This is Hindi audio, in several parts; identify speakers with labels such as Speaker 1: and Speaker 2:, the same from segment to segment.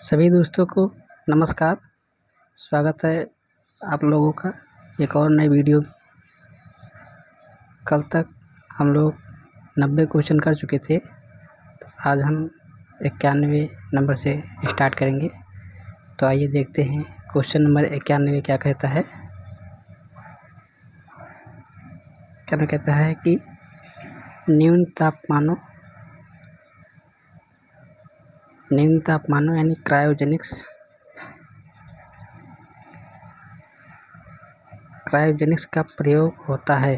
Speaker 1: सभी दोस्तों को नमस्कार। स्वागत है आप लोगों का एक और नई वीडियो में। कल तक हम लोग 90 क्वेश्चन कर चुके थे। आज हम 91 नंबर से स्टार्ट करेंगे। तो आइए देखते हैं क्वेश्चन नंबर 91 क्या कहता है। क्या कहता है कि न्यून तापमानों यानी क्रायोजेनिक्स का प्रयोग होता है।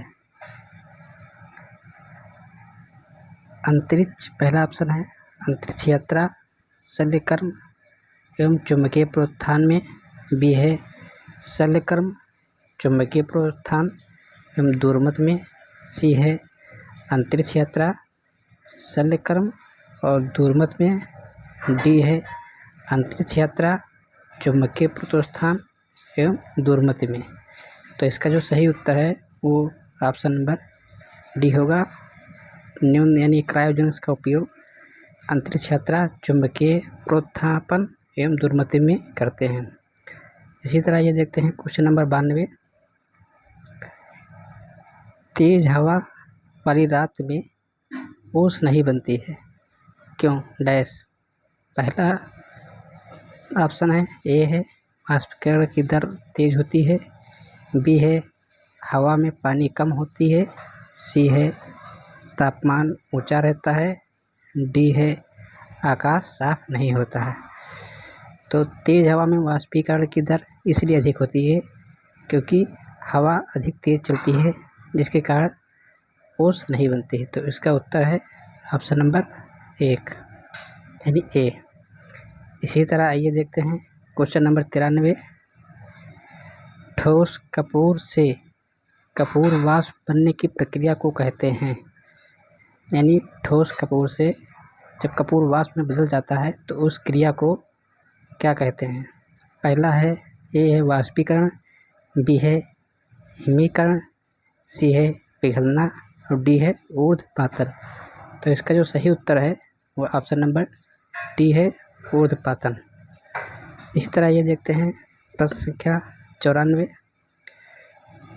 Speaker 1: अंतरिक्ष, पहला ऑप्शन है अंतरिक्ष यात्रा, शल्यकर्म एवं चुंबकीय प्रोत्थान में। बी है शल्यकर्म, चुंबकीय प्रोत्थान एवं दूरमत में। सी है अंतरिक्ष यात्रा, शल्यकर्म और दूरमत में। डी है अंतरिक्ष यात्रा, चुंबकीय प्रोत्थान एवं दूरमत में। तो इसका जो सही उत्तर है वो ऑप्शन नंबर डी होगा। न्यून यानी क्रायोजेनिक्स का उपयोग अंतरिक्ष यात्रा, चुंबकीय प्रोत्थापन एवं दूरमति में करते हैं। इसी तरह ये देखते हैं क्वेश्चन नंबर 92। तेज हवा वाली रात में ओस नहीं बनती है, क्यों? डैश। पहला ऑप्शन है ए है वाष्पीकरण की दर तेज होती है। बी है हवा में पानी कम होती है। सी है तापमान ऊंचा रहता है। डी है आकाश साफ नहीं होता है। तो तेज़ हवा में वाष्पीकरण की दर इसलिए अधिक होती है क्योंकि हवा अधिक तेज़ चलती है, जिसके कारण ओस नहीं बनती है। तो इसका उत्तर है ऑप्शन नंबर 1 यानी ए। इसी तरह आइए देखते हैं क्वेश्चन नंबर 93। ठोस कपूर से कपूर वाष्प बनने की प्रक्रिया को कहते हैं। यानी ठोस कपूर से जब कपूर वाष्प में बदल जाता है तो उस क्रिया को क्या कहते हैं? पहला है ए है वाष्पीकरण, बी है हिमीकरण, सी है पिघलना और डी है ऊर्ध्वपातन। तो इसका जो सही उत्तर है वो ऑप्शन नंबर डी है ऊर्ध्वपातन। इसी तरह ये देखते हैं प्रश्न संख्या 94।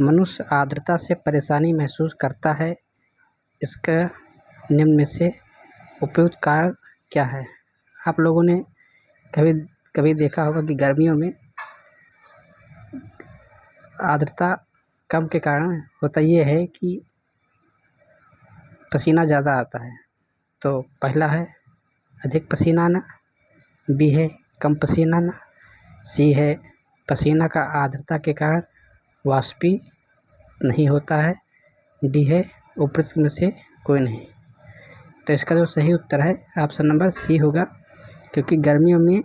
Speaker 1: मनुष्य आर्द्रता से परेशानी महसूस करता है, इसका निम्न में से उपयुक्त कारण क्या है? आप लोगों ने कभी देखा होगा कि गर्मियों में आर्द्रता कम के कारण होता ये है कि पसीना ज़्यादा आता है। तो पहला है अधिक पसीना आना, बी है कम पसीना आना, सी है पसीना का आर्द्रता के कारण वाष्पी नहीं होता है, डी है उपरोक्त में से कोई नहीं। तो इसका जो सही उत्तर है ऑप्शन नंबर सी होगा, क्योंकि गर्मियों में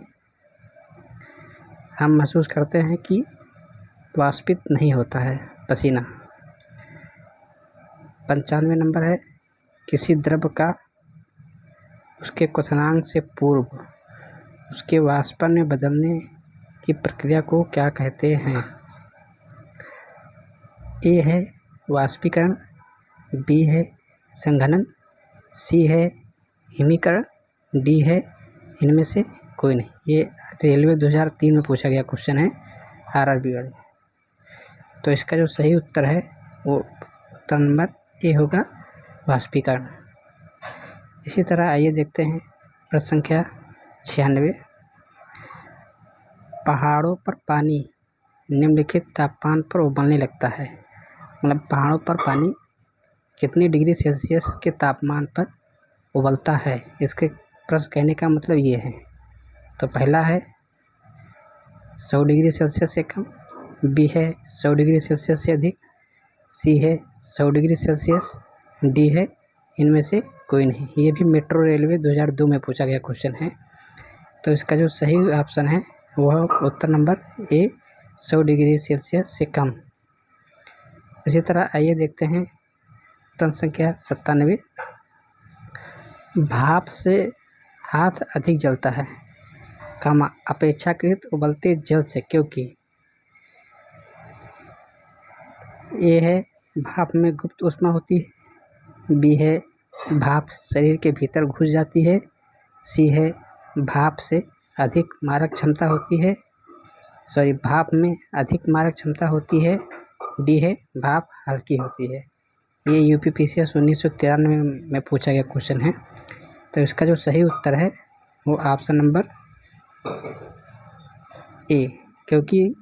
Speaker 1: हम महसूस करते हैं कि वाष्पित नहीं होता है पसीना। 95 नंबर है किसी द्रव का उसके क्वथनांक से पूर्व उसके वाष्पन में बदलने की प्रक्रिया को क्या कहते हैं? ए है वाष्पीकरण, बी है संघनन, सी है हिमीकरण, डी है इनमें से कोई नहीं। ये रेलवे 2003 में पूछा गया क्वेश्चन है, आरआरबी वाले। तो इसका जो सही उत्तर है वो उत्तर नंबर ए होगा, वाष्पीकरण। इसी तरह आइए देखते हैं प्रश्न संख्या 96। पहाड़ों पर पानी निम्नलिखित तापमान पर उबलने लगता है। मतलब पहाड़ों पर पानी कितने डिग्री सेल्सियस के तापमान पर उबलता है, इसके प्रश्न कहने का मतलब ये है। तो पहला है 100 डिग्री सेल्सियस से कम, बी है 100 डिग्री सेल्सियस से अधिक, सी है 100 डिग्री सेल्सियस, डी है इनमें से कोई नहीं। ये भी मेट्रो रेलवे 2002 में पूछा गया क्वेश्चन है। तो इसका जो सही ऑप्शन है वह उत्तर नंबर ए 100 डिग्री सेल्सियस से कम। इसी तरह आइए देखते हैं प्रश्न संख्या 97। भाप से हाथ अधिक जलता है, अपेक्षाकृत उबलते जल से, क्योंकि ए है भाप में गुप्त ऊष्मा होती है, बी है भाप शरीर के भीतर घुस जाती है, सी है भाप से अधिक मारक क्षमता होती है, भाप में अधिक मारक क्षमता होती है। डी है भाप हल्की होती है। ये यूपीपीसीएस 1993 में पूछा गया क्वेश्चन है। तो इसका जो सही उत्तर है वो ऑप्शन नंबर ए, क्योंकि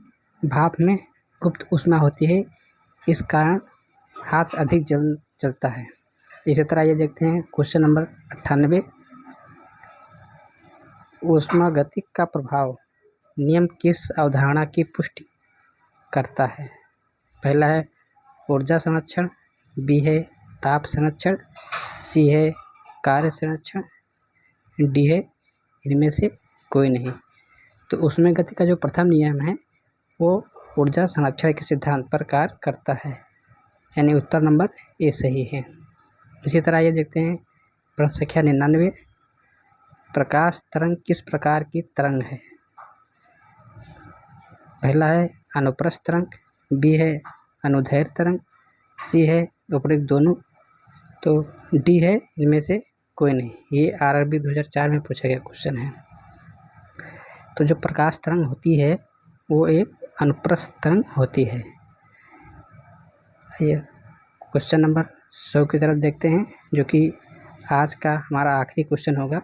Speaker 1: भाप में गुप्त ऊष्मा होती है, इस कारण हाथ अधिक जलता है। इसी तरह ये देखते हैं क्वेश्चन नंबर 98, ऊष्मागतिक का प्रभाव नियम किस अवधारणा की पुष्टि करता है? पहला है ऊर्जा संरक्षण, बी है ताप संरक्षण, सी है कार्य संरक्षण, डी है इनमें से कोई नहीं। तो ऊष्मागतिकी का जो प्रथम नियम है वो ऊर्जा संरक्षण के सिद्धांत पर कार्य करता है, यानी उत्तर नंबर ए सही है। इसी तरह ये देखते हैं प्रश्न संख्या 99, प्रकाश तरंग किस प्रकार की तरंग है? पहला है अनुप्रस्थ तरंग, बी है अनुदैर्ध्य तरंग, सी है उपरोक्त दोनों, तो डी है इनमें से कोई नहीं। ये आरआरबी 2004 में पूछा गया क्वेश्चन है। तो जो प्रकाश तरंग होती है वो एक अनुप्रस्थ तरंग होती है। आइए क्वेश्चन नंबर 100 की तरफ देखते हैं, जो कि आज का हमारा आखिरी क्वेश्चन होगा।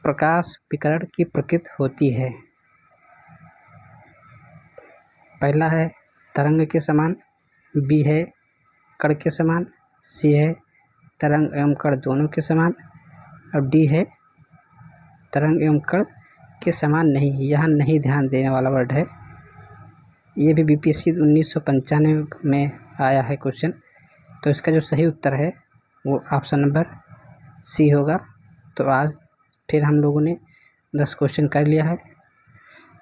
Speaker 1: प्रकाश विकिरण की प्रकृति होती है। पहला है तरंग के समान, बी है कण के समान, सी है तरंग एवं कण दोनों के समान, और डी है तरंग एवं कण के समान नहीं। यहाँ नहीं ध्यान देने वाला वर्ड है। ये भी बीपीएससी 1995 में आया है क्वेश्चन। तो इसका जो सही उत्तर है वो ऑप्शन नंबर सी होगा। तो आज फिर हम लोगों ने 10 क्वेश्चन कर लिया है,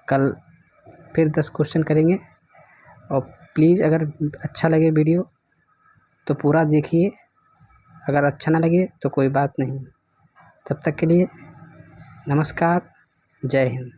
Speaker 1: कल फिर 10 क्वेश्चन करेंगे। और प्लीज़ अगर अच्छा लगे वीडियो तो पूरा देखिए, अगर अच्छा ना लगे तो कोई बात नहीं। तब तक के लिए नमस्कार, जय हिंद।